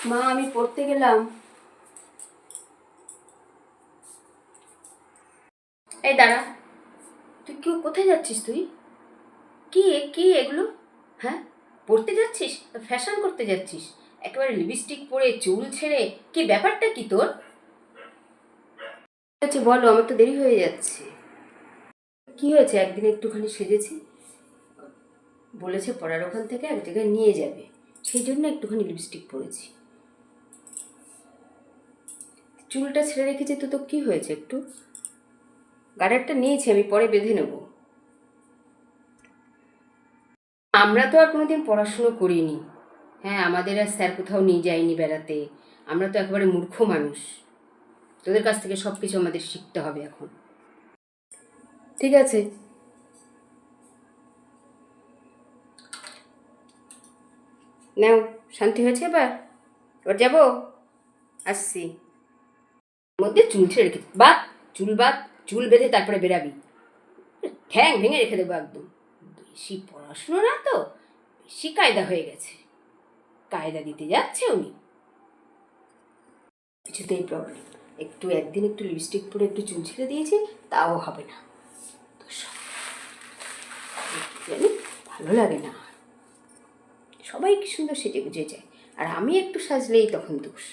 মা আমি পড়তে গেলাম। এই দাঁড়া, তুই কোথায় যাচ্ছিস? তুই কি কি এগুলো? হ্যাঁ, পড়তে যাচ্ছিস? ফ্যাশন করতে যাচ্ছিস? একেবারে লিপস্টিক পরে চুল ছেড়ে, কি ব্যাপারটা কি তোর? আচ্ছা বলো, আমার তো দেরি হয়ে যাচ্ছে। কি হয়েছে? একদিন একটুখানি সেজেছি, বলেছে পড়ার ওখান থেকে এক জায়গায় নিয়ে যাবে, সেই জন্য একটুখানি লিপস্টিক পরেছি। চুলটা ছেড়ে রেখেছি তো কি হয়েছে? একটু গার্ডারটা নিয়েছি, আমি পরে বেঁধে নেব। আমরা তো আর কোনোদিন পড়াশুনো করিনি। হ্যাঁ, আমাদের আর স্যার কোথাও নিয়ে যায়নি বেড়াতে। আমরা তো একেবারে মূর্খ মানুষ। তোদের কাছ থেকে সব কিছু আমাদের শিখতে হবে এখন। ঠিক আছে, নাও। শান্তি হয়েছে? এবার এবার যাবো, আসছি। মধ্যে চুল ছেড়ে রেখে বাদ, চুল বেঁধে তারপরে বেরাবি। ঠ্যাং ভেঙে রেখে দেবো একদম। বেশি পড়াশুনো না তো, বেশি কায়দা হয়ে গেছে। কায়দা দিতে যাচ্ছে উনি। কিছুতেই প্রবলেম। একদিন একটু লিপস্টিক পরে একটু চুল ছেড়ে দিয়েছি, তাও হবে না। জানি, ভালো লাগে না। সবাই কি সুন্দর সেজে গুজে যায়, আর আমি একটু সাজলেই তখন দোষ।